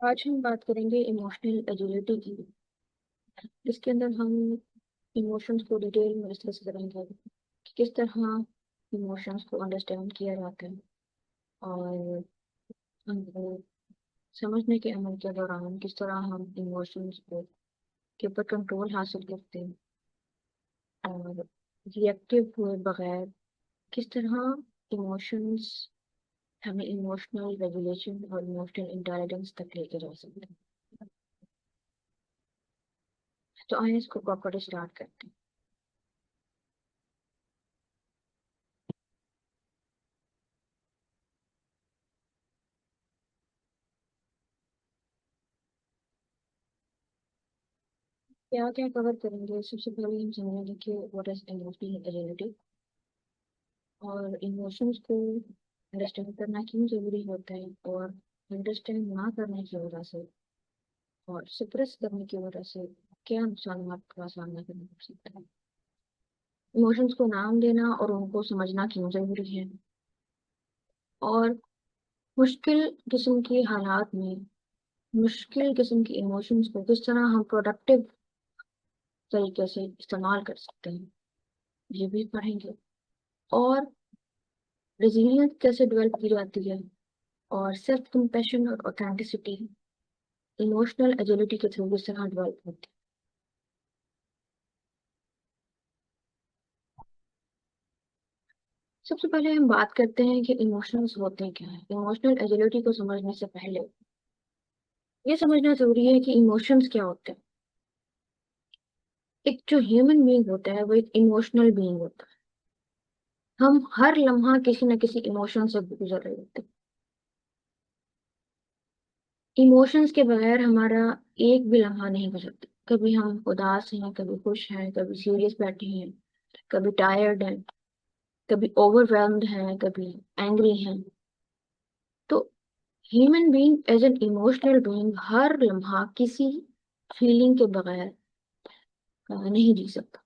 आज हम बात करेंगे इमोशनल एजिलिटी की, जिसके अंदर हम इमोशंस को डिटेल में डिस्कस करेंगे कि किस तरह इमोशंस को अंडरस्टैंड किया जाता है और हमको समझने के अमल के दौरान किस तरह हम इमोशंस को के ऊपर कंट्रोल हासिल करते हैं और रिएक्टिव हुए बगैर किस तरह इमोशंस हमें इमोशनल रेगुलेशन और इमोशनल इंटेलिजेंस तक लेके जा सकते हैं। तो आइए इसको प्रॉपर स्टार्ट करते हैं। क्या क्या कवर करेंगे? सबसे पहले हम समझेंगे कि व्हाट इज इमोशनल एजिलिटी और इमोशंस को अंडरस्टैंड करना क्यों जरूरी होता है और अंडरस्टैंड ना करने की वजह से और सप्रेस करने की वजह से क्या नुकसान का सामना करना पड़ सकता है। इमोशंस को नाम देना और उनको समझना क्यों जरूरी है और मुश्किल किस्म के हालात में मुश्किल किस्म के इमोशंस को किस तरह हम प्रोडक्टिव तरीके से इस्तेमाल कर सकते हैं, ये भी पढ़ेंगे। और रेजिलियंस कैसे डेवलप की जाती है और सेल्फ कंपैशन और ऑथेंटिसिटी इमोशनल एजिलिटी के थ्रू किस तरह डेवलप होती है। सबसे पहले हम बात करते हैं कि इमोशंस होते हैं क्या है। इमोशनल एजिलिटी को समझने से पहले ये समझना जरूरी है कि इमोशंस क्या होते हैं। एक जो ह्यूमन बीइंग होता है वो एक इमोशनल बीइंग होता है। हम हर लम्हा किसी न किसी इमोशन से गुजर रहे होते हैं। इमोशंस के बगैर हमारा एक भी लम्हा नहीं गुजरता। कभी हम उदास हैं, कभी खुश हैं, कभी सीरियस बैठे हैं, कभी टायर्ड हैं, कभी ओवरवेल्म्ड हैं, कभी एंग्री हैं। तो human being as an emotional being हर लम्हा किसी फीलिंग के बगैर नहीं जी सकता।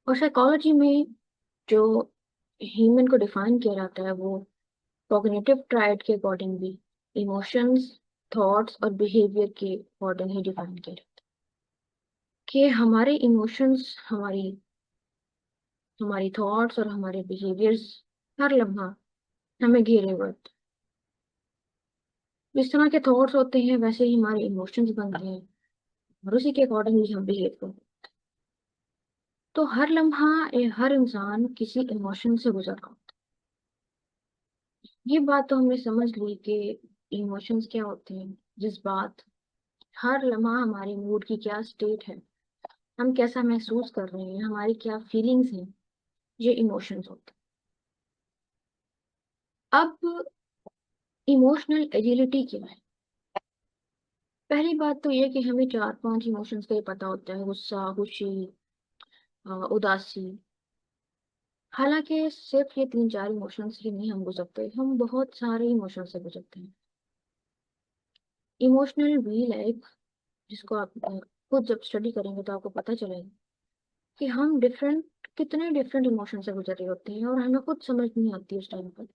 और साइकोलॉजी में जो ह्यूमन को डिफाइन किया जाता है वो कॉग्निटिव ट्रायड के अकॉर्डिंग भी इमोशंस, थॉट्स और बिहेवियर के अकॉर्डिंग ही डिफाइन किया जाता है कि हमारे इमोशंस, हमारी हमारी थॉट्स और हमारे बिहेवियर्स हर लम्हा हमें घेरे हुए होते हैं। जिस तरह के थॉट्स होते हैं वैसे ही हमारे इमोशंस बनते हैं और उसी के अकॉर्डिंग ही हम बिहेव करते हैं। तो हर लम्हा हर इंसान किसी इमोशन से गुजर रहा होता है। ये बात तो हमने समझ ली कि इमोशंस क्या होते हैं, जज्बात। हर लम्हा हमारे मूड की क्या स्टेट है, हम कैसा महसूस कर रहे हैं, हमारी क्या फीलिंग्स हैं, ये इमोशंस होते हैं। अब इमोशनल एजिलिटी क्या है? पहली बात तो ये कि हमें चार पांच इमोशंस का ही पता होता है: गुस्सा, खुशी, उदासी। हालांकि सिर्फ ये तीन चार इमोशंस ही नहीं हम गुजरते, हम बहुत सारे इमोशंस से गुजरते हैं। इमोशनल व्हील है एक, जिसको आप खुद जब स्टडी करेंगे तो आपको पता चलेगा कि हम कितने डिफरेंट इमोशन से गुजर रहे होते हैं और हमें खुद समझ नहीं आती उस टाइम पर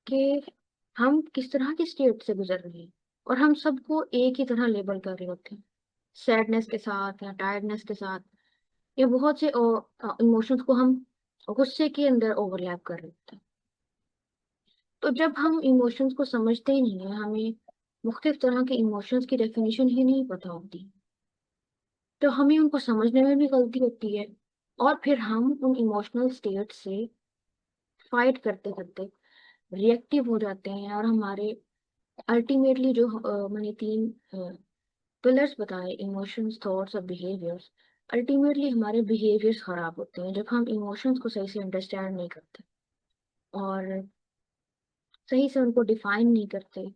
कि हम किस तरह की स्टेट से गुजर रहे हैं। और हम सबको एक ही तरह लेबल कर रहे होते हैं, सैडनेस के साथ या टायर्डनेस के साथ या बहुत से इमोशंस को हम गुस्से के अंदर ओवरलैप कर रहे होते हैं। तो जब हम इमोशंस को समझते ही नहीं है, हमें मुख्तलिफ तरह के इमोशंस की डेफिनेशन ही नहीं पता होती, तो हमें उनको समझने में भी गलती होती है और फिर हम उन इमोशनल स्टेट से फाइट करते करते रिएक्टिव हो जाते हैं और हमारे अल्टीमेटली जो मैंने तीन पिलर्स बताए, इमोशंस, थॉट्स और बिहेवियर्स, अल्टीमेटली हमारे बिहेवियर्स खराब होते हैं जब हम इमोशंस को सही से अंडरस्टैंड नहीं करते और सही से उनको डिफाइन नहीं करते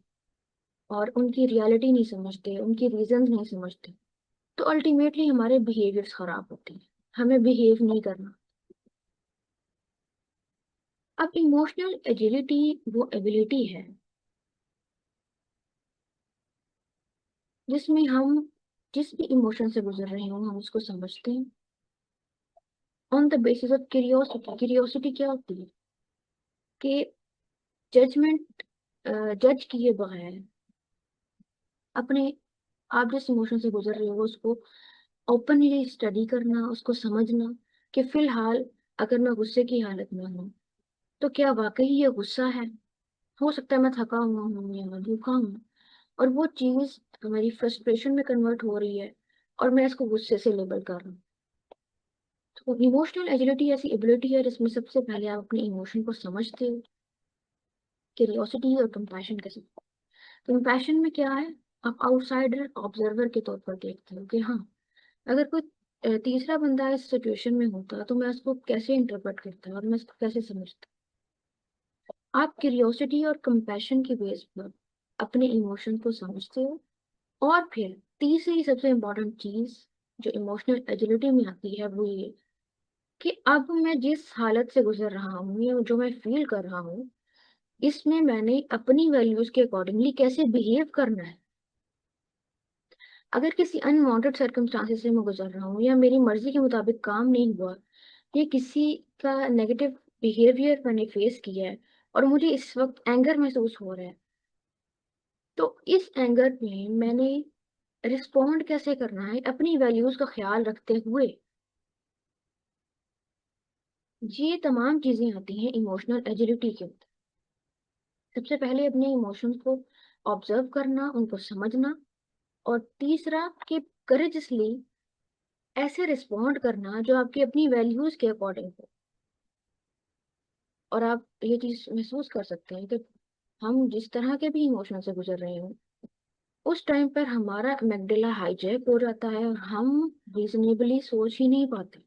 और उनकी रियलिटी नहीं समझते, उनकी रीजंस नहीं समझते। तो अल्टीमेटली हमारे बिहेवियर्स खराब होते हैं, हमें बिहेव नहीं करना। अब इमोशनल एजिलिटी वो एबिलिटी है जिसमें हम जिस भी इमोशन से गुजर रहे हो हम उसको समझते हैं on the basis of curiosity. Curiosity क्या होती है कि जजमेंट, जज किए बगैर अपने आप जिस इमोशन से गुजर रहे हो उसको ओपनली स्टडी करना, उसको समझना कि फिलहाल अगर मैं गुस्से की हालत में हूँ तो क्या वाकई ये गुस्सा है। हो सकता है मैं थका हुआ हूँ या मैं भूखा हूँ और वो चीज मेरी फ्रस्ट्रेशन में कन्वर्ट हो रही है और मैं इसको गुस्से से लेबल कर रहा हूँ। तो इमोशनल एजिलिटी ऐसी एबिलिटी है जिसमें सबसे पहले आप अपने इमोशन को समझते हो, क्यूरियोसिटी और कंपैशन के साथ। कंपैशन में क्या है, आप आउटसाइडर ऑब्जर्वर के तौर पर देखते हो कि हाँ, अगर कोई तीसरा बंदा इस सिचुएशन में होता तो मैं उसको कैसे इंटरप्रेट करता और मैं इसको कैसे समझता। आप क्यूरियोसिटी और कंपैशन की बेस पर अपने इमोशन को समझते हो। और फिर तीसरी सबसे इम्पोर्टेंट चीज जो इमोशनल एजिलिटी में आती है वो ये कि अब मैं जिस हालत से गुजर रहा हूँ या जो मैं फील कर रहा हूँ इसमें मैंने अपनी वैल्यूज के अकॉर्डिंगली कैसे बिहेव करना है। अगर किसी अनवांटेड सर्कमस्टांसेस से मैं गुजर रहा हूँ या मेरी मर्जी के मुताबिक काम नहीं हुआ या किसी का नेगेटिव बिहेवियर मैंने फेस किया है और मुझे इस वक्त एंगर महसूस हो रहा है, तो इस एंगर में मैंने रिस्पॉन्ड कैसे करना है अपनी वैल्यूज का ख्याल रखते हुए। ये तमाम चीजें आती हैं इमोशनल एजिलिटी के अंदर। सबसे पहले अपने इमोशंस को ऑब्जर्व करना, उनको समझना, और तीसरा कि करेजसली ऐसे रिस्पॉन्ड करना जो आपकी अपनी वैल्यूज के अकॉर्डिंग हो। और आप ये चीज महसूस कर सकते हैं कि हम जिस तरह के भी इमोशन से गुजर रहे हो उस टाइम पर हमारा अमेगडाला हाईजैक हो जाता है और हम रीजनेबली सोच ही नहीं पाते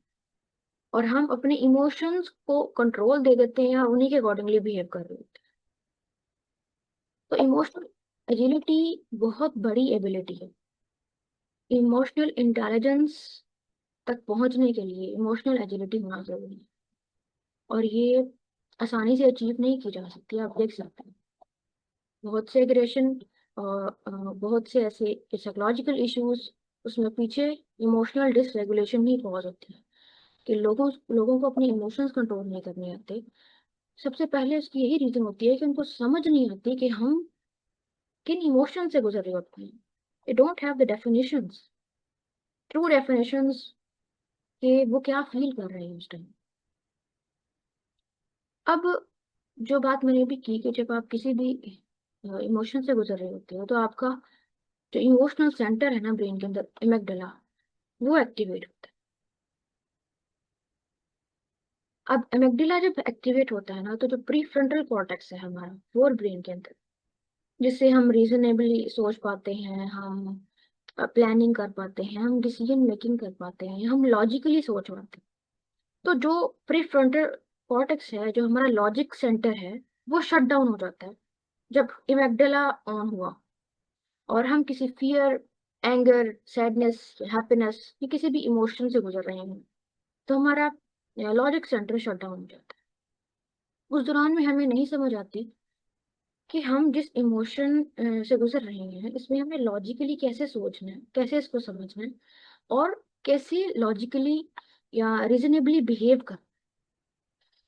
और हम अपने इमोशंस को कंट्रोल दे देते हैं और उन्हीं के अकॉर्डिंगली बिहेव कर रहे होते हैं। तो इमोशनल एजिलिटी बहुत बड़ी एबिलिटी है। इमोशनल इंटेलिजेंस तक पहुंचने के लिए इमोशनल एजिलिटी होना जरूरी है और ये आसानी से अचीव नहीं की जा सकती। आप देख सकते हैं बहुत से एग्रेशन और बहुत से ऐसे साइकोलॉजिकल इश्यूज, उसमें पीछे इमोशनल डिसरेगुलेशन ही कॉज होती है कि लोगों को अपने इमोशंस कंट्रोल नहीं करने आते। सबसे पहले उसकी यही रीजन होती है कि उनको समझ नहीं आती कि हम किन इमोशन से गुजर रहे होते हैं। They don't have the definitions, true definitions कि वो क्या फील कर रहे हैं उस टाइम। अब जो बात मैंने अभी की कि जब आप किसी भी इमोशन से गुजर रहे होते हो तो आपका जो इमोशनल सेंटर है ना ब्रेन के अंदर, एमेगडाला, वो एक्टिवेट होता है। अब एमेगडाला जब एक्टिवेट होता है ना तो जो प्री फ्रंटल कॉर्टेक्स है हमारा फोर ब्रेन के अंदर, जिससे हम रीजनेबली सोच पाते हैं, हम प्लानिंग कर पाते हैं, हम डिसीजन मेकिंग कर पाते हैं, हम लॉजिकली सोच पाते हैं। तो जो प्री फ्रंटल कॉर्टेक्स है जो हमारा लॉजिक सेंटर है वो शट डाउन हो जाता है जब एमेगडाला ऑन हुआ और हम किसी फियर, एंगर, सैडनेस, हैप्पीनेस या किसी भी इमोशन से गुजर रहे हैं तो हमारा लॉजिक सेंटर शट डाउन हो जाता है। उस दौरान में हमें नहीं समझ आती कि हम जिस इमोशन से गुजर रहे हैं इसमें हमें लॉजिकली कैसे सोचना है, कैसे इसको समझना है और कैसे लॉजिकली या रीजनेबली बिहेव कर।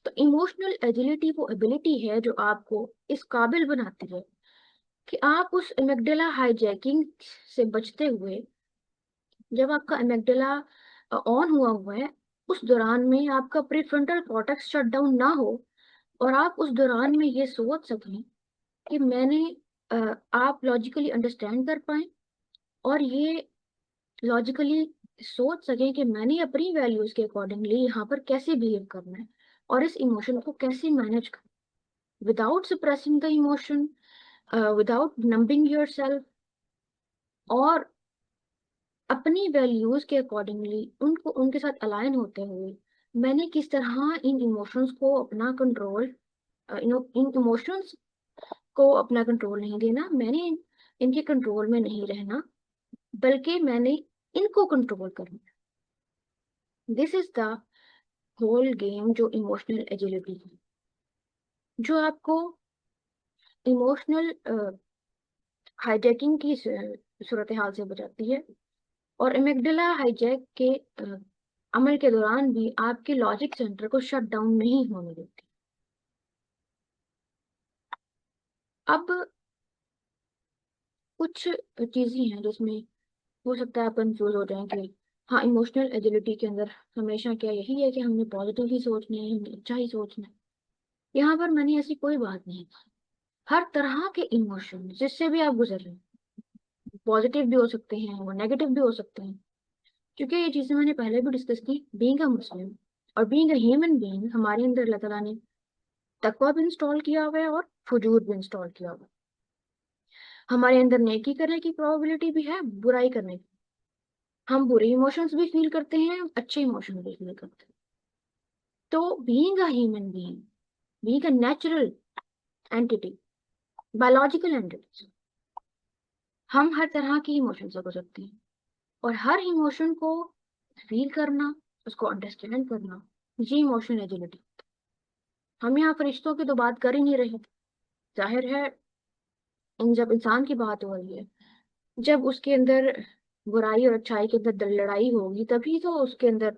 तो इमोशनल एजिलिटी वो एबिलिटी है जो आपको इस काबिल बनाती है कि आप उस एमिगडाला हाईजैकिंग से बचते हुए, जब आपका एमिगडाला ऑन हुआ हुआ है उस दौरान में आपका प्रीफ्रंटल कॉर्टेक्स शट डाउन ना हो और आप उस दौरान में ये सोच सकें कि मैंने आप लॉजिकली अंडरस्टैंड कर पाए और ये लॉजिकली सोच सकें कि मैंने अपनी वैल्यूज के अकॉर्डिंगली यहाँ पर कैसे बिहेव करना है और इस इमोशन को कैसे मैनेज करना without suppressing the emotion, without numbing your self, और अपनी वैल्यूज के अकॉर्डिंगली उनको उनके साथ अलाइन होते हुए मैंने किस तरह इन इमोशंस को अपना कंट्रोल, इन इमोशंस को अपना कंट्रोल नहीं देना, मैंने इनके कंट्रोल में नहीं रहना बल्कि मैंने इनको कंट्रोल करना। This is the whole game जो इमोशनल एजिलिटी है, जो आपको इमोशनल हाईजैकिंग की सूरत हाल से बचाती है और एमिगडाला हाईजैक के अमल के दौरान भी आपके लॉजिक सेंटर को शट डाउन नहीं होने देती। अब कुछ चीजें हैं जिसमें हो सकता है आप कंफ्यूज हो जाएं कि हाँ, इमोशनल एजिलिटी के अंदर हमेशा क्या यही है कि हमने पॉजिटिव ही सोचना है, हमने अच्छा ही सोचना है। यहाँ पर मैंने ऐसी कोई बात नहीं कही। हर तरह के इमोशन जिससे भी आप गुजर रहे हैं, पॉजिटिव भी हो सकते हैं और नेगेटिव भी हो सकते हैं, क्योंकि ये चीजें मैंने पहले भी डिस्कस की। बीइंग अ मुस्लिम और बीइंग अ ह्यूमन बीइंग, हमारे अंदर अल्लाह ताला ने तकवा भी इंस्टॉल किया हुआ है और फुजूर भी इंस्टॉल किया हुआ है। हमारे अंदर नेकी करने की प्रोबेबिलिटी भी है, बुराई करने की। हम बुरे इमोशंस भी फील करते हैं, अच्छे इमोशंस भी फील करते हैं। तो being a human being, being a natural entity, biological entity, हम हर तरह की इमोशन से गुजरते हैं। और हर इमोशन को फील करना, उसको अंडरस्टैंड करना, ये इमोशनल एजिलिटी। हम यहाँ फरिश्तों की तो बात कर ही नहीं रहे। जाहिर है, जब इंसान की बात हो रही है, जब उसके अंदर बुराई और अच्छाई के अंदर लड़ाई होगी, तभी तो उसके अंदर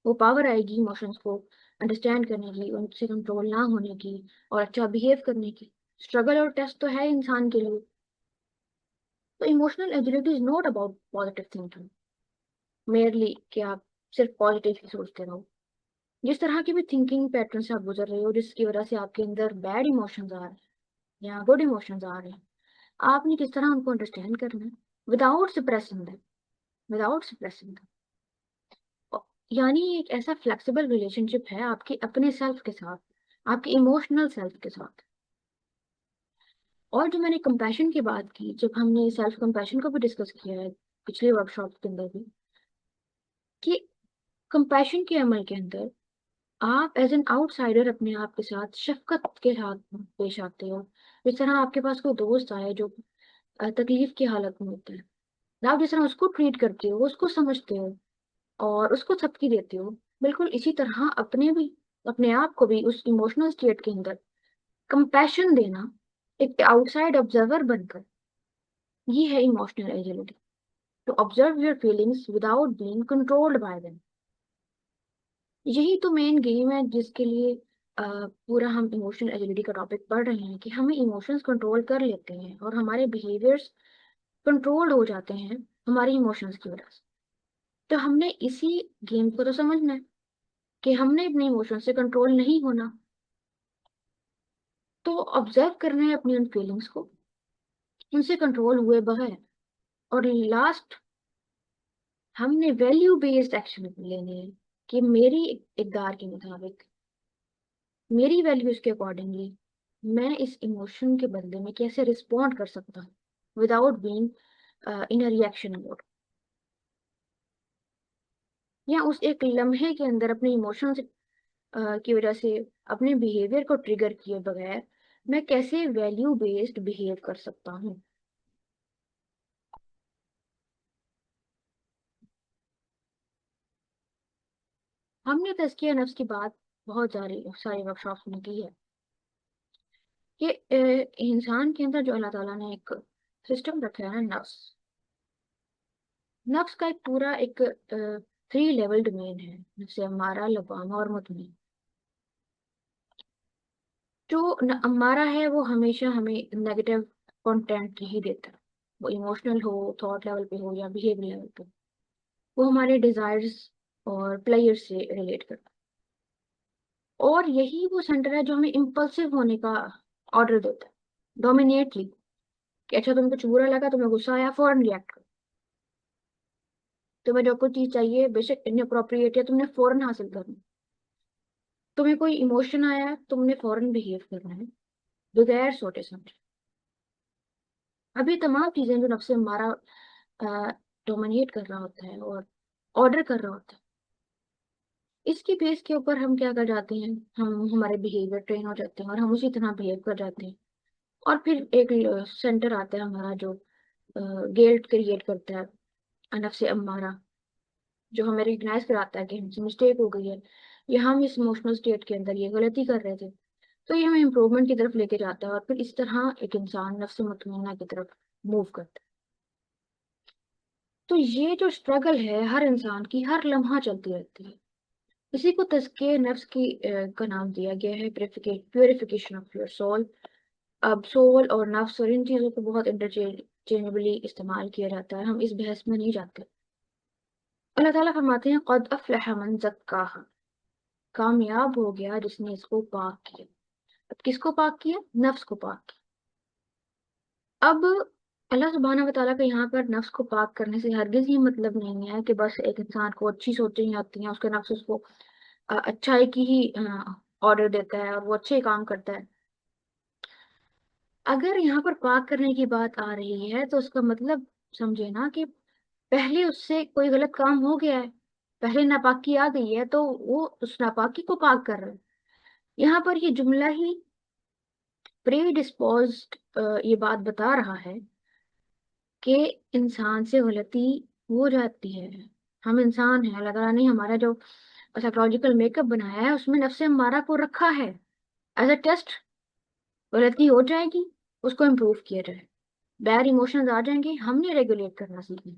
वो पावर आएगी इमोशंस को अंडरस्टैंड करने की, उनसे कंट्रोल ना होने की और अच्छा बिहेव करने की। स्ट्रगल और टेस्ट तो है इंसान के लिए। तो emotional agility is not about positive thinking merely कि आप सिर्फ पॉजिटिव ही सोचते रहो। जिस तरह की भी थिंकिंग पैटर्न से आप गुजर रहे हो, जिसकी वजह से आपके अंदर बैड इमोशंस आ रहे हैं या गुड इमोशंस आ रहे हैं, आपने किस तरह उनको अंडरस्टैंड करना है without suppressing them, without suppressing them. यानी एक ऐसा फ्लेक्सिबल रिलेशनशिप है आपके अपने सेल्फ के साथ, आपके इमोशनल सेल्फ के साथ। और जो मैंने कंपैशन की बात की, जब हमने सेल्फ कंपैशन को भी डिस्कस किया है पिछले वर्कशॉप के अंदर भी, कि कंपैशन के अमल के अंदर आप एज एन आउटसाइडर अपने आप के साथ शफकत के साथ पेश आते हो। जिस तरह आपके पास कोई दोस्त आए जो तकलीफ की हालत में होता है, आप जिस तरह उसको ट्रीट करते हो, उसको समझते हो और उसको सबकी देते हो, बिल्कुल इसी तरह अपने भी, अपने आप को भी उस इमोशनल स्टेट के अंदर कंपैशन देना, एक आउटसाइड ऑब्जर्वर बनकर, ये है emotional agility. To observe your feelings without being controlled by them. यही तो मेन गेम है जिसके लिए पूरा हम इमोशनल एजिलिटी का टॉपिक पढ़ रहे हैं, कि हमें इमोशंस कंट्रोल कर लेते हैं और हमारे बिहेवियर्स कंट्रोल्ड हो जाते हैं हमारे इमोशंस की वजह से। तो हमने इसी गेम को तो समझना है कि हमने अपने इमोशंस से कंट्रोल नहीं होना। तो ऑब्जर्व करना है अपनी उन फीलिंग्स को, उनसे कंट्रोल हुए बगैर। और लास्ट, हमने वैल्यू बेस्ड एक्शन लेने हैं कि मेरी इकदार के मुताबिक, मेरी वैल्यूज के अकॉर्डिंगली मैं इस इमोशन के बदले में कैसे रिस्पॉन्ड कर सकता हूँ without being in a reaction mode. या उस एक लम्हे के अंदर अपने इमोशंस की वजह से अपने बिहेवियर को ट्रिगर किए बगैर मैं कैसे वैल्यू बेस्ड बिहेव कर सकता हूँ। हमने तज़किया नफ्स की बात बहुत सारी सारी वर्कशॉप में की है कि इंसान के अंदर जो अल्लाह ताला ने एक सिस्टम रखा है ना, नफ्स, नफ्स का एक पूरा एक 3 लेवल डोमेन है, जैसे अम्मारा, लवामा और मुतमईन। जो अम्मारा है वो हमेशा हमें नेगेटिव कंटेंट ही देता है, वो इमोशनल हो, थॉट लेवल पे हो या बिहेवियर लेवल पे। वो हमारे डिजायर्स और प्लेयर से रिलेट करता है। और यही वो सेंटर है जो हमें इम्पल्सिव होने का ऑर्डर देता है, डोमिनेटली, कि अच्छा तुमको कुछ बुरा लगा, तुम्हें गुस्सा आया, फौरन रिएक्ट करो। तुम्हें जो कुछ चीज चाहिए, बेशक इनअप्रोप्रिएट है, तुमने फौरन हासिल करना। तुम्हें कोई इमोशन आया, तुमने फौरन बिहेव करना है बगैर सोचे समझे। अभी तमाम चीजें जो नफ्स हमारा डोमिनेट कर रहा होता है और ऑर्डर कर रहा होता है, इसकी बेस के ऊपर हम क्या कर जाते हैं, हम हमारे बिहेवियर ट्रेन हो जाते हैं और हम उसी तरह बिहेव कर जाते हैं। और फिर एक सेंटर आता है हमारा जो गिल्ट क्रिएट करता है, नफ्स अम्मारा, जो हमें रिकग्नाइज कराता है कि हमसे मिस्टेक हो गई है या हम इस इमोशनल स्टेट के अंदर ये गलती कर रहे थे। तो ये हमें इम्प्रूवमेंट की तरफ लेके जाता है और फिर इस तरह एक इंसान नफ्स मुतमइन्ना की तरफ मूव करता है। तो ये जो स्ट्रगल है हर इंसान की, हर लम्हा चलती रहती है। इसी को तज़किए नफ्स की का नाम दिया गया है, प्योरिफिकेशन ऑफ योर सोल। अब सोल और नफ्स और इन चीज़ों को बहुत इंटरचेंजेबली इस्तेमाल किया जाता है, हम इस बहस में नहीं जाते। अल्लाह ताला फरमाते हैं क़द अफ़लह मन ज़क्काहा, कामयाब हो गया जिसने इसको पाक किया। अब किसको पाक किया? नफ्स को पाक किया। अब अल्लाह सुब्हाना व तआला का यहाँ पर नफ्स को पाक करने से हरगिज़ ये मतलब नहीं है कि बस एक इंसान को अच्छी सोचें ही आती हैं, उसका नफ्स उसको अच्छाई की ही ऑर्डर देता है और वो अच्छे काम करता है। अगर यहाँ पर पाक करने की बात आ रही है तो उसका मतलब समझे ना कि पहले उससे कोई गलत काम हो गया है, पहले नापाकी आ गई है तो वो उस नापाकी को पाक कर रहा है। यहाँ पर ये जुमला ही प्री डिस्पोज्ड ये बात बता रहा है कि इंसान से गलती हो जाती है। हम इंसान हैं, अल्लाह ताला ने हमारा जो साइकोलॉजिकल मेकअप बनाया है उसमें नफ्से हमारा को रखा है एज अ टेस्ट। गलती हो जाएगी, उसको इम्प्रूव किया जाए। बैड इमोशंस आ जाएंगे, हमने रेगुलेट करना सीखना।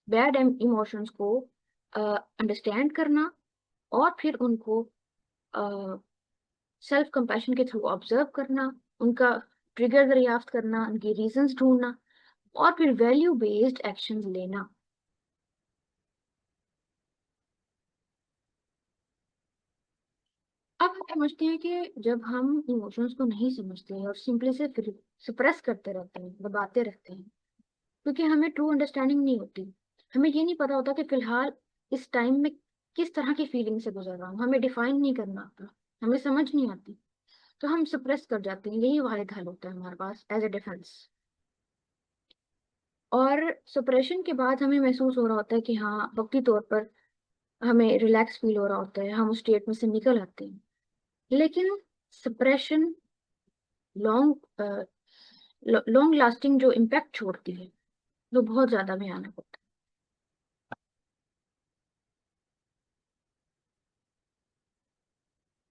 बैड इमोशंस को अंडरस्टैंड करना और फिर उनको सेल्फ कंपैशन के थ्रू ऑब्जर्व करना, उनका ट्रिगर दरियाफ्त करना, उनकी रीजंस ढूंढना और फिर वैल्यू बेस्ड एक्शंस लेना। अब हम समझते हैं कि जब हम इमोशंस को नहीं समझते और सिंपली से फिर सप्रेस करते रहते हैं, दबाते रहते हैं, क्योंकि हमें ट्रू अंडरस्टैंडिंग नहीं होती। हमें ये नहीं पता होता कि फिलहाल इस टाइम में किस तरह की फीलिंग से गुजर रहा हूँ, हमें डिफाइन नहीं करना आता, हमें समझ नहीं आती, तो हम सप्रेस कर जाते हैं। यही वाहिद हल होता है हमारे पास एज ए डिफेंस। और सप्रेशन के बाद हमें महसूस हो रहा होता है कि हाँ, वक्ती तौर पर हमें रिलैक्स फील हो रहा होता है, हम उस स्टेट में से निकल आते हैं। लेकिन सप्रेशन लॉन्ग लॉन्ग लास्टिंग जो इम्पैक्ट छोड़ती है वो बहुत ज्यादा भयानक होता है।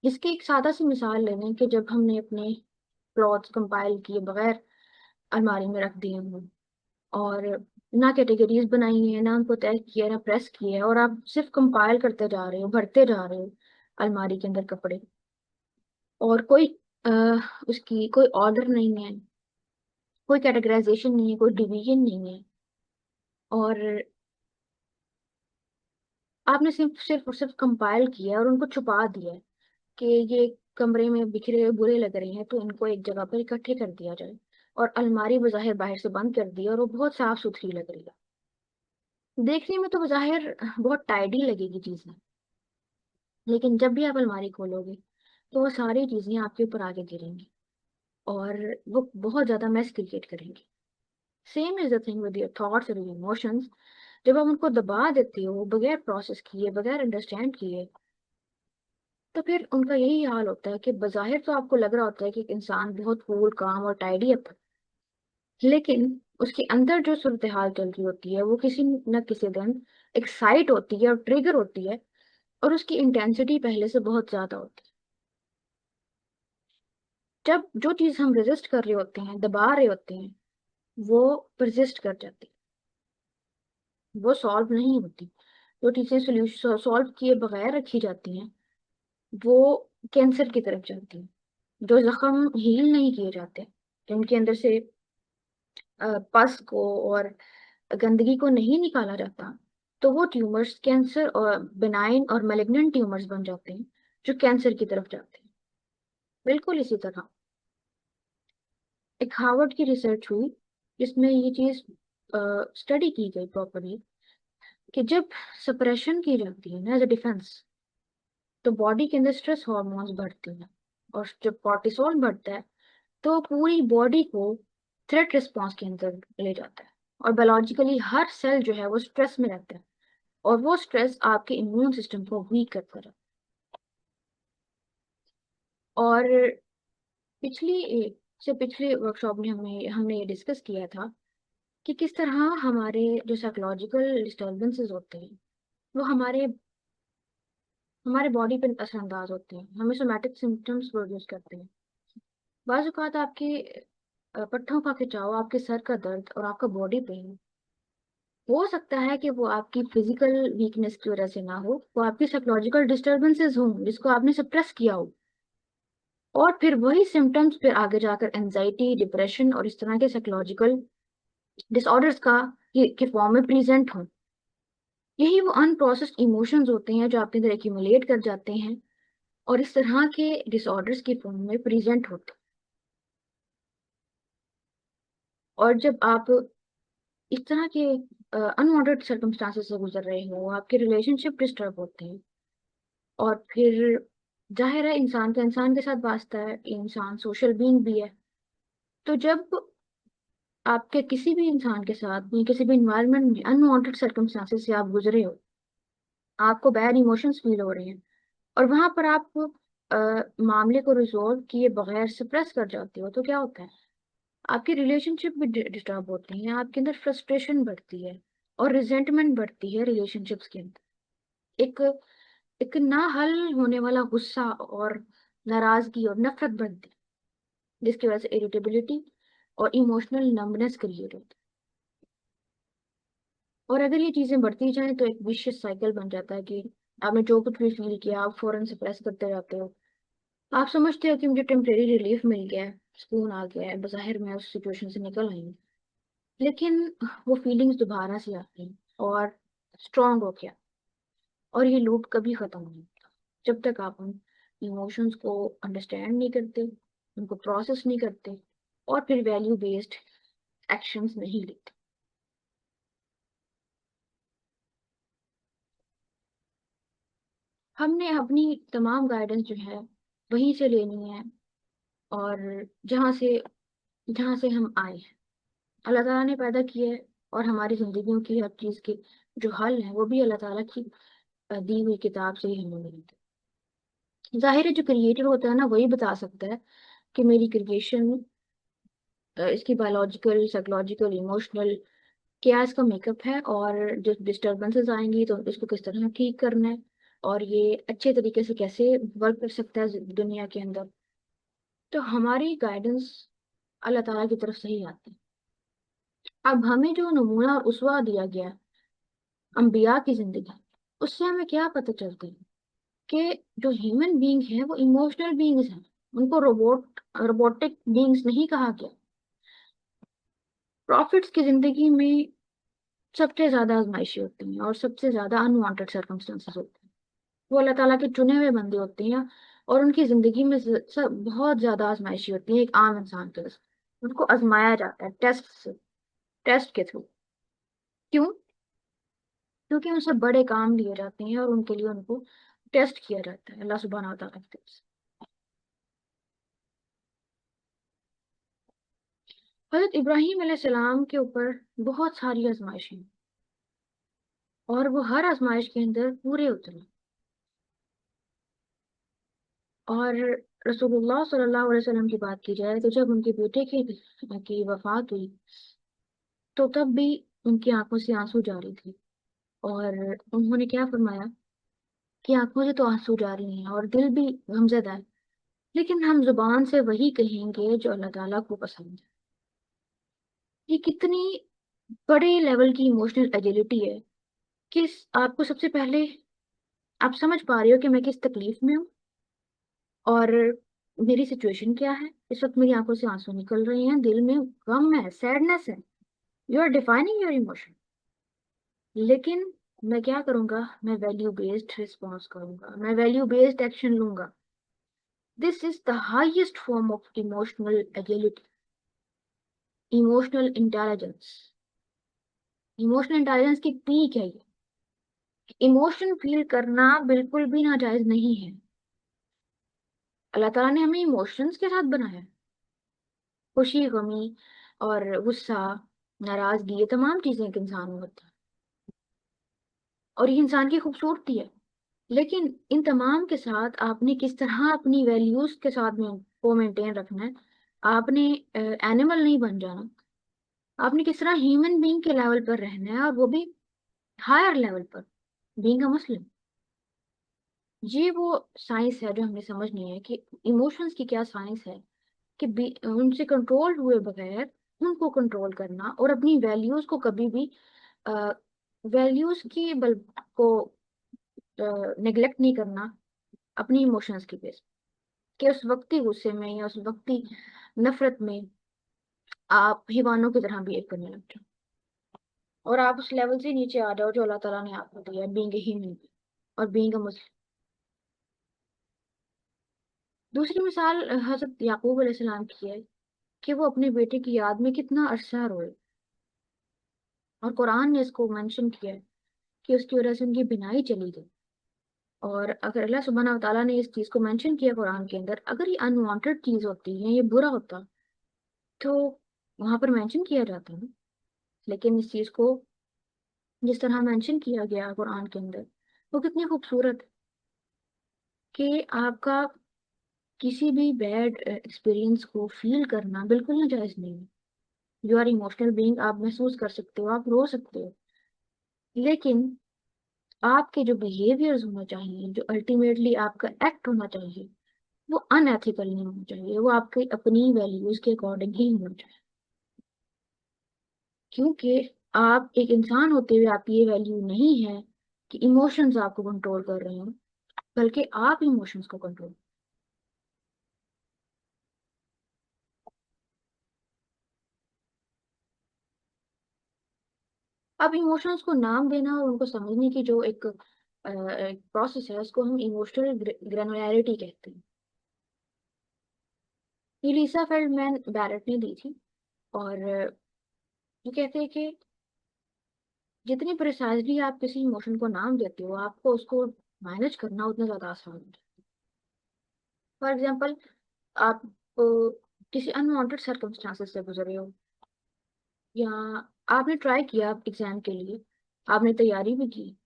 इसकी एक सादा सी मिसाल ले लें कि जब हमने अपने क्लॉथ्स कंपाइल किए बगैर अलमारी में रख दिए हों और ना कैटेगरीज बनाई है, ना उनको तय किया, ना प्रेस किया है, और आप सिर्फ कंपाइल करते जा रहे हो, भरते जा रहे हो अलमारी के अंदर कपड़े, और कोई आ, उसकी कोई ऑर्डर नहीं है, कोई कैटेगराइजेशन नहीं है, कोई डिवीजन नहीं है, और आपने सिर्फ सिर्फ और सिर्फ कंपाइल किया है और उनको छुपा दिया है कि ये कमरे में बिखरे हुए बुरे लग रहे हैं तो इनको एक जगह पर इकट्ठे कर दिया जाए, और अलमारी बज़ाहिर बाहर से बंद कर दी और वो बहुत साफ सुथरी लग रही है। देखने में तो बज़ाहिर बहुत टाइडी लगेगी चीजें, लेकिन जब भी आप अलमारी खोलोगे तो वो सारी चीजें आपके ऊपर आके गिरेंगी और वो बहुत ज्यादा मैस क्रिएट करेंगी। Same is the thing with your thoughts और योर इमोशंस। जब आप उनको दबा देते हो बगैर प्रोसेस किए, बगैर अंडरस्टैंड किए, तो फिर उनका यही हाल होता है कि बज़ाहिर तो आपको लग रहा होता है कि एक इंसान बहुत कूल, काम और टाइडी है, लेकिन उसके अंदर जो सूरत हाल चल रही होती है वो किसी न किसी दिन एक्साइट होती है और ट्रिगर होती है, और उसकी इंटेंसिटी पहले से बहुत ज्यादा होती है। जब जो चीज हम रेजिस्ट कर रहे होते हैं, दबा रहे होते हैं, वो परसिस्ट कर जाती है, वो सॉल्व नहीं होती। जो चीजें सोल्यूशन सॉल्व किए बगैर रखी जाती हैं वो कैंसर की तरफ जाती हैं। जो जख्म हील नहीं किए जाते, जिनके अंदर से पस को और गंदगी को नहीं निकाला जाता, तो वो ट्यूमर्स कैंसर और बेनाइन और मैलिग्नेंट ट्यूमर्स बन जाते हैं जो कैंसर की तरफ जाते हैं। बिल्कुल इसी तरह एक हार्वर्ड की रिसर्च हुई जिसमें ये चीज स्टडी की गई प्रॉपरली कि जब सप्रेशन की जाती है ना एज अ डिफेंस, तो बॉडी के अंदर स्ट्रेस हार्मोन्स बढ़ते हैं, और जब कॉर्टिसोल बढ़ता है तो पूरी बॉडी को थ्रेट रिस्पॉन्स के अंदर ले जाता है, और बायोलॉजिकली हर सेल जो है वो स्ट्रेस में रहता है, और वो स्ट्रेस आपके इम्यून सिस्टम को वीक करता है। और पिछले वर्कशॉप में हमने ये डिस्कस किया था कि किस तरह हमारे जो साइकोलॉजिकल डिस्टर्बेंसेस होते हैं वो हमारे बॉडी पे असरअंदाज होते हैं, हमें सोमैटिक सिम्टम्स प्रोड्यूस करते हैं। बाज़ औक़ात आपके पट्टों का खिंचाव, आपके सर का दर्द और आपका बॉडी पेन हो सकता है कि वो आपकी फिजिकल वीकनेस की वजह से ना हो, वो आपकी साइकोलॉजिकल डिस्टर्बेंसेस हों जिसको आपने सप्रेस किया हो, और फिर वही सिम्टम्स फिर आगे जाकर एंजाइटी, डिप्रेशन और इस तरह के साइकोलॉजिकल डिसऑर्डर्स का के फॉर्म में प्रेजेंट हो। यही वो अनप्रोसेस्ड इमोशंस होते हैं जो आपके अंदर एक्यूमुलेट कर जाते हैं और इस तरह के डिसऑर्डर्स की फॉर्म में प्रेजेंट होते हैं। और जब आप इस तरह के अनवांटेड सर्कमस्टांसेस से गुजर रहे हो, आपके रिलेशनशिप डिस्टर्ब होते हैं, और फिर जाहिर है इंसान का इंसान के साथ वास्ता है, इंसान सोशल बीइंग भी है। तो जब आपके किसी भी इंसान के साथ या किसी भी इन्वायरमेंट में अनवांटेड सर्कमस्टांसेस से आप गुजरे हो, आपको बैड इमोशंस फील हो रहे हैं, और वहां पर आप मामले को रिजोल्व किए बगैर सप्रेस कर जाते हो, तो क्या होता है? आपकी रिलेशनशिप भी डिस्टर्ब होती है, आपके अंदर फ्रस्ट्रेशन बढ़ती है और रिजेंटमेंट बढ़ती है रिलेशनशिप्स के अंदर। एक एक ना हल होने वाला गुस्सा और नाराजगी और नफरत बढ़ती है, जिसकी वजह से इरिटेबिलिटी और इमोशनल नंबनेस क्रिएट होती है। और अगर ये चीजें बढ़ती जाएं तो एक विशियस साइकिल बन जाता है कि आपने जो कुछ भी फील किया आप फौरन सप्रेस करते रहते हो। आप समझते हो कि मुझे टेम्परेरी रिलीफ मिल गया है, सुकून आ गया है, बज़ाहिर मैं उस सिचुएशन से निकल आई हूँ, लेकिन वो फीलिंग्स दोबारा से आती हैं और स्ट्रांग हो गया, और ये लूप कभी खत्म नहीं होता जब तक आप उन इमोशंस को अंडरस्टैंड नहीं करते, उनको प्रोसेस नहीं करते, और फिर वैल्यू बेस्ड एक्शंस नहीं लेते। हमने अपनी तमाम गाइडेंस जो है वहीं से लेनी है, और जहाँ से जहाँ से हम आए हैं, अल्लाह ताला ने पैदा किया है, और हमारी जिंदगियों की हर चीज़ के जो हल है वो भी अल्लाह ताला की दी हुई किताब से ही हमें मिलते हैं। जाहिर है जो क्रिएटर होता है ना, वही बता सकता है कि मेरी क्रिएशन, इसकी बायोलॉजिकल, साइकोलॉजिकल, इमोशनल क्या इसका मेकअप है, और जो डिस्टर्बेंसेस आएंगी तो इसको किस तरह ठीक करना है, और ये अच्छे तरीके से कैसे वर्क कर सकता है दुनिया के अंदर। तो हमारी गाइडेंस अल्लाह ताला की तरफ से ही आती है। अब हमें जो नमूना और उसवा दिया गया है अंबिया की जिंदगी, उससे हमें क्या पता चलता है कि जो ह्यूमन बीइंग है वो इमोशनल बीइंग्स हैं। उनको रोबोटिक बीइंग्स नहीं कहा गया। प्रॉफिट्स की जिंदगी में सबसे ज्यादा आजमाइशी होती हैं और सबसे ज्यादा अनवांटेड सर्कमस्टेंसेस होते हैं। वो अल्लाह ताला के चुने हुए बंदे होते हैं, और उनकी जिंदगी में सब बहुत ज्यादा आजमाइशी होती है एक आम इंसान के साथ। उनको आजमाया जाता है टेस्ट के थ्रू। क्यों? क्योंकि उनसे बड़े काम लिए जाते हैं और उनके लिए उनको टेस्ट किया जाता है अल्लाह सुब्हानहू व तआला की तरफ से। हजरत इब्राहीम अलैहिस्सलाम के ऊपर बहुत सारी आजमाइशें हैं, और वो हर आजमाइश के अंदर पूरे उतरे। और रसूलुल्लाह सल्लल्लाहु अलैहि वसल्लम की बात की जाए तो जब उनके बेटे की वफात हुई, तो तब भी उनकी आंखों से आंसू जारी थे, और उन्होंने क्या फरमाया कि आंखों से तो आंसू जारी हैं और दिल भी गमज़दा है, लेकिन हम जुबान से वही कहेंगे जो अल्लाह ताला को पसंद है। ये कितनी बड़े लेवल की इमोशनल एजिलिटी है कि आपको सबसे पहले आप समझ पा रहे हो कि मैं किस तकलीफ में हूँ, और मेरी सिचुएशन क्या है। इस वक्त मेरी आंखों से आंसू निकल रहे हैं, दिल में गम है, सैडनेस है। You are defining your emotion. लेकिन मैं क्या करूंगा? मैं वैल्यू बेस्ड रिस्पॉन्स करूंगा, मैं वैल्यू बेस्ड एक्शन लूंगा। This is the highest form of emotional agility, emotional intelligence. Emotional intelligence की पीक है ये। इमोशन फील करना बिल्कुल भी नाजायज नहीं है। अल्लाह ताला ने हमें इमोशंस के साथ बनाया है। खुशी, गमी और गुस्सा, नाराजगी, ये तमाम चीजें एक इंसान में होती हैं, और ये इंसान की खूबसूरती है। लेकिन इन तमाम के साथ आपने किस तरह अपनी वैल्यूज के साथ में को मेंटेन रखना है। आपने एनिमल नहीं बन जाना। आपने किस तरह ह्यूमन बीइंग के लेवल पर रहना है, और वो भी हायर लेवल पर, बीइंग अ मुस्लिम। ये वो साइंस है जो हमें समझनी है कि इमोशंस की क्या साइंस है, कि उनसे कंट्रोल हुए बगैर उनको कंट्रोल करना, और अपनी वैल्यूज को कभी भी वैल्यूज की बल को नेग्लेक्ट नहीं करना अपनी इमोशंस की बेस, कि उस वक्ती गुस्से में या उस वक्ती नफरत में आप हैवानों की तरह बिहेव करने लग जाओ और आप उस लेवल से नीचे आ जाओ जो अल्लाह ताला ने आपको दिया है, बीइंग ए ह्यूमन और बीइंग अ मुस्लिम। दूसरी मिसाल हजरत याकूब अलैहिस्सलाम की है कि वो अपने बेटे की याद में कितना अरसा रोए, और कुरान ने इसको मेंशन किया है कि उसकी वजह से उनकी बिनाई चली गई। और अगर अल्लाह सुब्हानहू व तआला ने इस चीज को मेंशन किया कुरान के अंदर, अगर ये अनवांटेड चीज होती है, ये बुरा होता, तो वहां पर मेंशन किया जाता है ना। लेकिन इस चीज को जिस तरह मेंशन किया गया कुरान के अंदर, वो कितनी खूबसूरत है कि आपका किसी भी बैड एक्सपीरियंस को फील करना बिल्कुल ना जायज नहीं है। यू आर इमोशनल बीइंग, आप महसूस कर सकते हो, आप रो सकते हो, लेकिन आपके जो बिहेवियर्स होना चाहिए, जो अल्टीमेटली आपका एक्ट होना चाहिए, वो अनएथिकल नहीं होना चाहिए, वो आपके अपनी वैल्यूज के अकॉर्डिंग ही होना चाहिए। क्योंकि आप एक इंसान होते हुए आपकी ये वैल्यू नहीं है कि इमोशंस आपको कंट्रोल कर रहे हो, बल्कि आप इमोशंस को कंट्रोल। अब इमोशंस को नाम देना और उनको समझने की जो एक प्रोसेस है, उसको हम इमोशनल ग्रेनुलैरिटी कहते हैं। ये लीसा फेल्डमैन बैरेट ने दी थी। और वो कहते हैं कि जितनी प्रिसाइजली आप किसी इमोशन को नाम देते हो, आपको उसको मैनेज करना उतना ज्यादा आसान होता है। फॉर एग्जाम्पल, आप किसी अनवांटेड सर्कमस्टांसेस से गुजरे हो, या आपने ट्राई किया एग्जाम के लिए, आपने तैयारी भी की,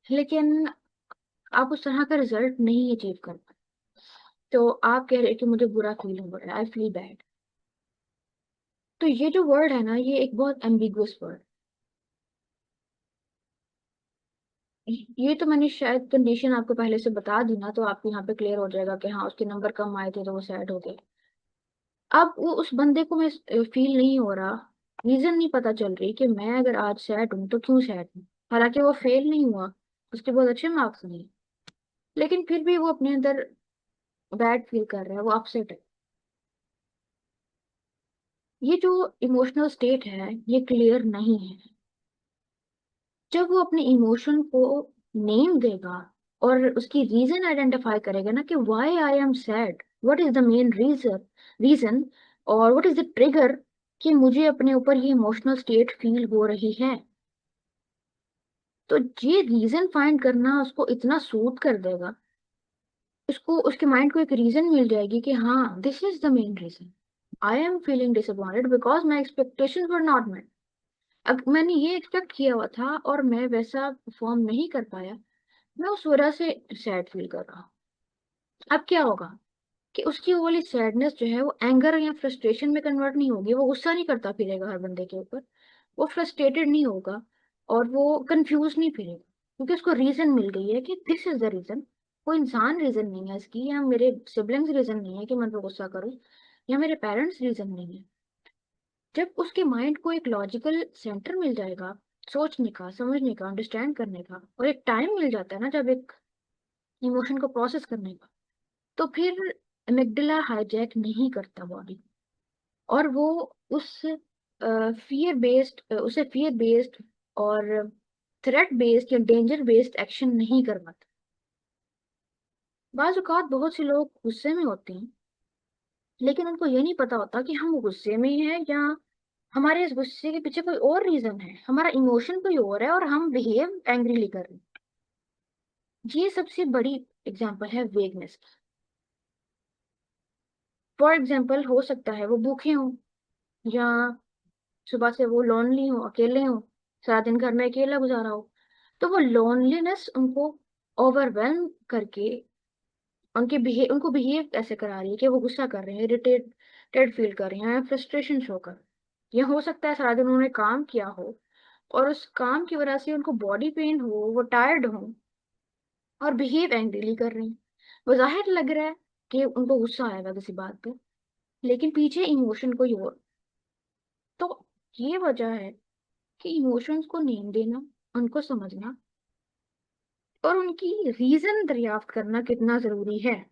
लेकिन आप उस तरह का रिजल्ट नहीं अचीव कर पाए, तो आप कह रहे हैं कि मुझे बुरा फील हो रहा है, आई फील बैड। तो ये जो वर्ड है ना, ये एक बहुत एम्बिगुअस वर्ड। ये तो मैंने शायद कंडीशन आपको पहले से बता दी ना, तो आपको यहाँ पे क्लियर हो जाएगा कि हाँ, उसके नंबर कम आए थे तो वो सैड हो गए। अब वो उस बंदे को मैं फील नहीं हो रहा, रीजन नहीं पता चल रही कि मैं अगर आज सैड हूँ तो क्यों सैड हूँ। हालांकि वो फेल नहीं हुआ, उसके बहुत अच्छे मार्क्स नहीं, लेकिन फिर भी वो अपने अंदर बैड फील कर रहा है, वो अपसेट है। ये जो इमोशनल स्टेट है, ये क्लियर नहीं है। जब वो अपने इमोशन को नेम देगा और उसकी रीजन आइडेंटिफाई करेगा ना कि why I am sad, what is the main reason और व्हाट इज द ट्रिगर कि मुझे अपने ऊपर ये इमोशनल स्टेट फील हो रही है, तो ये रीजन फाइंड करना उसको इतना सूट कर देगा, उसको उसके माइंड को एक रीजन मिल जाएगी कि हाँ, this is the main reason, I am feeling disappointed because my expectations were not met. अब मैंने ये एक्सपेक्ट किया हुआ था और मैं वैसा परफॉर्म नहीं कर पाया, मैं उस वजह से सैड फील कर रहा हूँ। अब क्या होगा कि उसकी वो वाली सैडनेस जो है वो एंगर या फ्रस्ट्रेशन में कन्वर्ट नहीं होगी, वो गुस्सा नहीं करता फिरेगा हर बंदे के ऊपर, वो फ्रस्ट्रेटेड नहीं होगा, और वो कंफ्यूज नहीं फिरेगा, क्योंकि उसको रीजन मिल गई है कि दिस इज द रीजन। कोई इंसान रीजन नहीं है इसकी, या मेरे सिबलिंग्स रीजन नहीं है कि मैं उन पर गुस्सा करूं, या मेरे पेरेंट्स रीजन नहीं है। जब उसके माइंड को एक लॉजिकल सेंटर मिल जाएगा, सोचने का, समझने का, अंडरस्टैंड करने का, और एक टाइम मिल जाता है ना जब एक इमोशन को प्रोसेस करने का, तो फिर एमिगडाला हाईजैक नहीं करता बॉडी, और वो उस उसे फियर बेस्ड और थ्रेट बेस्ड या डेंजर बेस्ड एक्शन नहीं करवाता। बाज औकात बहुत से लोग गुस्से में होते हैं, लेकिन उनको ये नहीं पता होता कि हम गुस्से में हैं, या हमारे इस गुस्से के पीछे कोई और रीजन है, हमारा इमोशन कोई और है और हम बिहेव एंग्रीली कर रहे हैं। ये सबसे बड़ी एग्जांपल है वेगनेस। फॉर एग्जांपल, हो सकता है वो भूखे हों, या सुबह से वो लोनली हो, अकेले हो, सारा दिन घर में अकेला गुजारा हो, तो वो लोनलीनेस उनको ओवरवेलम करके उनको बिहेव ऐसे करा रही है कि वो गुस्सा कर रहे हैं, इरिटेटेड फील कर रहे हैं, फ्रस्ट्रेशन शो कर। ये हो सकता है सारा दिन उन्होंने काम किया हो और उस काम की वजह से उनको बॉडी पेन हो, वो टायर्ड हो, और बिहेव एंग्रीली कर रहे हैं। वो जाहिर लग रहा है कि उनको गुस्सा आएगा किसी बात पे, लेकिन पीछे इमोशन कोई और। तो ये वजह है कि इमोशंस को नेम देना, उनको समझना और उनकी रीजन दरियाफ्त करना कितना जरूरी है।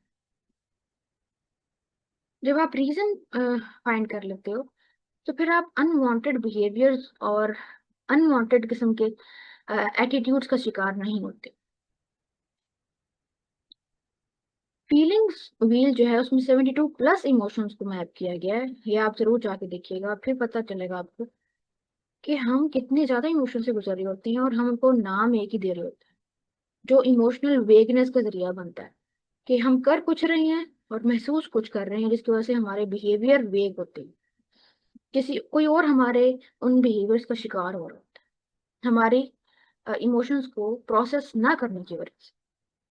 जब आप रीजन फाइंड कर लेते हो, तो फिर आप अनवांटेड बिहेवियर्स और अनवांटेड किस्म के एटीट्यूड्स का शिकार नहीं होते। फीलिंग्स व्हील जो है उसमें 72 प्लस इमोशंस को मैप किया गया है। ये आप जरूर जाके देखिएगा, फिर पता चलेगा आपको कि हम कितने ज्यादा इमोशन से गुजर रहे होते हैं और हम उनको नाम एक ही दे रहे होते हैं, जो इमोशनल वेगनेस का जरिया बनता है कि हम कर कुछ रहे हैं और महसूस कुछ कर रहे हैं, जिसकी वजह से हमारे बिहेवियर वेग होते हैं। किसी कोई और हमारे उन बिहेवियर्स का शिकार हो रहा होता है, हमारी इमोशंस को प्रोसेस ना करने की वजह से।